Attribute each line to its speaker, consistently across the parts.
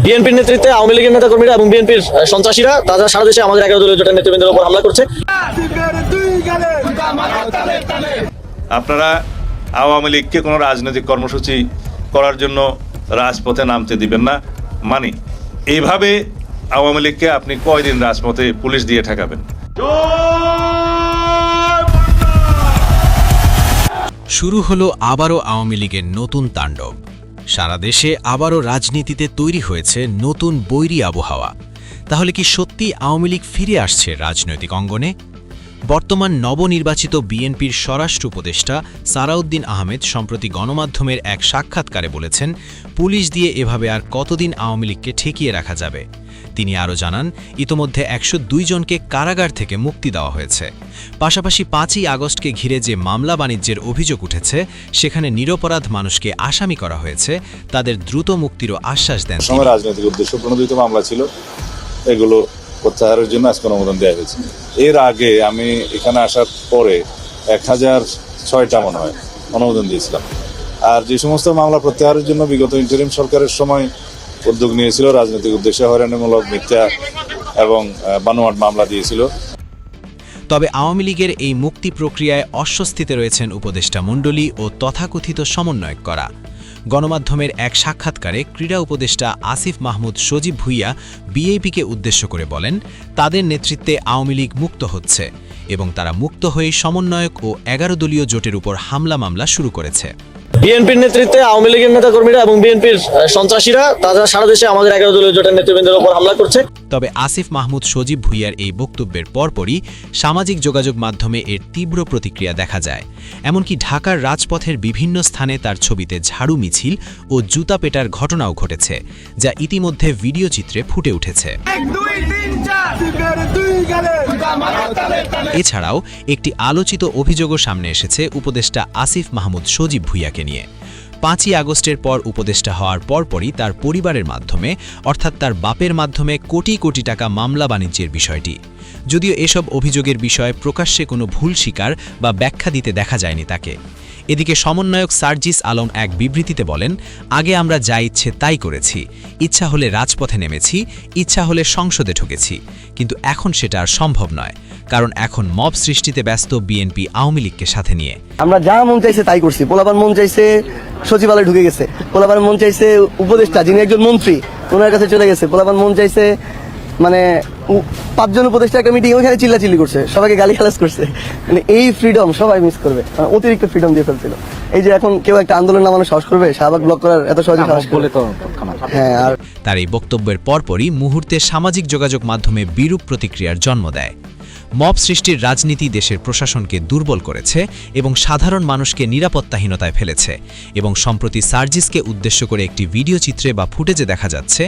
Speaker 1: বিএনপির নেতৃত্বে আওয়ামী লীগের নেতাকর্মীরা এবং বিএনপির সন্ত্রাসীরা তারা সারা দেশে আমাদের 11 দলীয় জোটের নেতৃবৃন্দের উপর হামলা করছে।
Speaker 2: আপনারা আওয়ামী লীগকে কোনো রাজনৈতিক কর্মসূচি করার জন্য রাজপথে নামতে দিবেন না। মানে এইভাবে আওয়ামী লীগকে আপনি কয়দিন রাজপথে পুলিশ দিয়ে ঠেকাবেন?
Speaker 3: শুরু হলো আবারও আওয়ামী লীগের নতুন তাণ্ডব। সারা দেশে আবারও রাজনীতিতে তৈরি হয়েছে নতুন বৈরী আবহাওয়া। তাহলে কি সত্যি আওয়ামী লীগ ফিরে আসছে রাজনৈতিক অঙ্গনে? বর্তমান নবনির্বাচিত বিএনপির স্বরাষ্ট্র উপদেষ্টা সারাউদ্দিন আহমেদ সম্প্রতি গণমাধ্যমের এক সাক্ষাৎকারে বলেছেন, পুলিশ দিয়ে এভাবে আর কতদিন আওয়ামী লীগকে ঠেকিয়ে রাখা যাবে। তিনি আরও জানান, ইতোমধ্যে 102 জনকে কারাগার থেকে মুক্তি দেওয়া হয়েছে। পাশাপাশি 5ই আগস্টকে ঘিরে যে মামলা বাণিজ্যের অভিযোগ উঠেছে, সেখানে নিরপরাধ মানুষকে আসামি করা হয়েছে, তাদের দ্রুত মুক্তিরও আশ্বাস দেন।
Speaker 4: রাজনৈতিক উদ্দেশ্য প্রণোদিত মামলা ছিল, এগুলো প্রত্যাহারের জন্য আজকে অনুমোদন দেওয়া হয়েছে। এর আগে আমি এখানে আসার পরে 1006টা মনে হয় অনুমোদন দিয়েছিলাম। আর যে সমস্ত মামলা প্রত্যাহারের জন্য বিগত ইন্টারিম সরকারের সময় উদ্যোগ নিয়েছিল, রাজনৈতিক উদ্দেশ্যে হয়রানিমূলক মিথ্যা এবং বানোয়াট মামলা দিয়েছিল।
Speaker 3: তবে আওয়ামী লীগের এই মুক্তি প্রক্রিয়ায় অস্বস্তিতে রয়েছেন উপদেষ্টা মণ্ডলী ও তথাকথিত সমন্বয়ক করা। গণমাধ্যমের এক সাক্ষাৎকারে ক্রীড়া উপদেষ্টা আসিফ মাহমুদ সজীব ভুইয়া বিএনপিকে উদ্দেশ্য করে বলেন, তাদের নেতৃত্বে আওয়ামী লীগ মুক্ত হচ্ছে এবং তারা মুক্ত হয়ে সমন্বয়ক ও 11 দলীয় জোটের উপর হামলা মামলা শুরু করেছে।
Speaker 1: বিএনপির নেতৃত্বে আওয়ামী লীগের নেতাকর্মীরা এবং বিএনপির সন্ত্রাসীরা তারা সারা দেশে আমাদের 11 দলীয় জোটের নেতৃবৃন্দের উপর হামলা করছে।
Speaker 3: তবে আসিফ মাহমুদ সজীব ভুইয়ার এই বক্তব্যের পরপরই সামাজিক যোগাযোগ মাধ্যমে এর তীব্র প্রতিক্রিয়া দেখা যায়। এমনকি ঢাকার রাজপথের বিভিন্ন স্থানে তার ছবিতে ঝাড়ু মিছিল ও জুতা পেটার ঘটনাও ঘটেছে, যা ইতিমধ্যে ভিডিও চিত্রে ফুটে উঠেছে। এছাড়াও একটি আলোচিত অভিযোগও সামনে এসেছে উপদেষ্টা আসিফ মাহমুদ সজীব ভুইয়াকে নিয়ে। 5ই আগস্টের পর উপদেষ্টা হওয়ার পরপরই তার পরিবারের মাধ্যমে, অর্থাৎ তার বাপের মাধ্যমে কোটি কোটি টাকা মামলা বাণিজ্যের বিষয়টি। যদিও এসব অভিযোগের বিষয়ে প্রকাশ্যে কোনো ভুল স্বীকার বা ব্যাখ্যা দিতে দেখা যায়নি তাকে। এদিকে সমন্বয়ক সার্জিস আলম এক বিবৃতিতে বলেন, আগে আমরা যা ইচ্ছে তাই করেছি, ইচ্ছা হলে রাজপথে নেমেছি, ইচ্ছা হলে সংসদে ঢুকেছি, কিন্তু এখন সেটা আর সম্ভব নয়, কারণ এখন মব সৃষ্টিতে ব্যস্ত বিএনপি আওয়ামী লীগকে সাথে নিয়ে।
Speaker 5: আমরা যা মন চাইছে তাই করছি। পোলাপান মন চাইছে সচিবালয়ে ঢুকে গেছে, পোলাপান মন চাইছে উপদেষ্টা যিনি একজন মন্ত্রী ওনার কাছে চলে গেছে, পোলাপান মন চাইছে মানে 5 জন উপদেষ্টা একটা মিটিং ওখানে চিল্লাচিল্লি করছে, সবাইকে গালিগালাজ করছে। মানে এই ফ্রিডম সবাই মিস করবে, অতিরিক্ত ফ্রিডম দিয়ে ফেলছিল। এই যে এখন কেউ একটা আন্দোলন নামানো সাহস করবে, শাহবাগ ব্লক করার এত সহজে সাহস করবে তো। হ্যাঁ, আর
Speaker 3: তার এই বক্তব্যের পরপরই মুহূর্তে সামাজিক যোগাযোগ মাধ্যমে বিরূপ প্রতিক্রিয়ার জন্ম দেয়। মব সৃষ্টির রাজনীতি দেশের প্রশাসনকে দুর্বল করেছে এবং সাধারণ মানুষকে নিরাপত্তাহীনতায় ফেলেছে। এবং সম্প্রতি সার্জিসকে উদ্দেশ্য করে একটি ভিডিও চিত্রে বা ফুটেজে দেখা যাচ্ছে,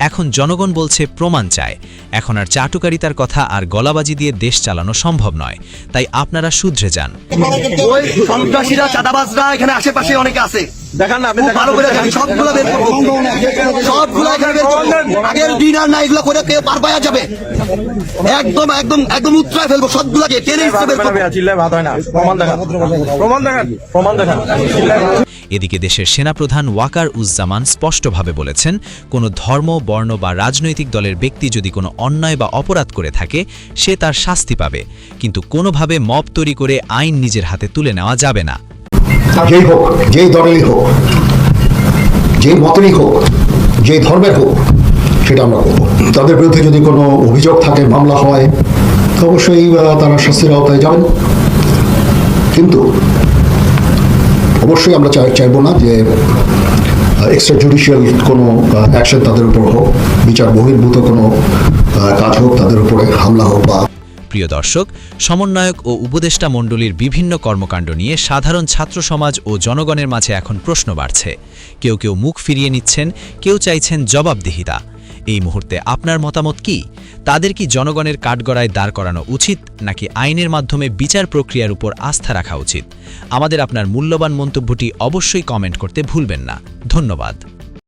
Speaker 3: এখন জনগণ বলছে প্রমাণ চায়। এখন আর চাটুকারিতার কথা আর গলাবাজি দিয়ে দেশ চালানো সম্ভব নয়, তাই আপনারা শুধরে যান।
Speaker 5: ওই সন্ত্রাসীরা চাঁদাবাজরা এখানে আশেপাশে অনেকে আছে, দেখান না আপনি, ভালো করে জানেন, সবগুলো বের করব, সবগুলো এখানে বের করব। আগের দিন আর না এগুলো করে কেউ পার পাওয়া যাবে, একদম একদম একদম উৎরায় ফেলবো সবগুলোকে, টেনে হিসেবে বের করব। প্রমাণ দেখান।
Speaker 3: এদিকে দেশের সেনাপ্রধান ওয়াকার উজ্জামান স্পষ্টভাবে বলেছেন, কোনো ধর্ম, বর্ণ বা রাজনৈতিক দলের ব্যক্তি যদি কোনো অন্যায় বা অপরাধ করে থাকে, সে তার শাস্তি পাবে, কিন্তু কোনোভাবে মব তৈরি করে আইন নিজের হাতে তুলে নেওয়া যাবে না।
Speaker 6: যেই হোক, যেই দলেরই হোক, যেই মতেরই হোক, যেই ধর্মের হোক, সেটা আমরা করব। তাদের বিরুদ্ধে যদি কোনো অভিযোগ থাকে, মামলা হয়, তো অবশ্যই তারা শাস্তির আওতায় যাবেন। কিন্তু অবশ্যই আমরা চাইবো না যে এক্সট্রা জুডিশিয়াল কোনো অ্যাকশন তাদের উপর হোক, বিচার বহির্ভূত কোনো কাজ হোক, তাদের উপরে হামলা হোক। বা
Speaker 3: প্রিয় দর্শক, সমন্বয়ক ও উপদেষ্টা মণ্ডলীর বিভিন্ন কর্মকাণ্ড নিয়ে সাধারণ ছাত্র সমাজ ও জনগণের মাঝে এখন প্রশ্ন বাড়ছে। কেউ কেউ মুখ ফিরিয়ে নিচ্ছেন, কেউ চাইছেন জবাবদিহিতা। এই মুহূর্তে আপনার মতামত কি? তাদের কি জনগণের কাঠগড়ায় দাঁড় করানো উচিত, নাকি আইনের মাধ্যমে বিচার প্রক্রিয়ার উপর আস্থা রাখা উচিত? আমাদের আপনার মূল্যবান মন্তব্যটি অবশ্যই কমেন্ট করতে ভুলবেন না। ধন্যবাদ।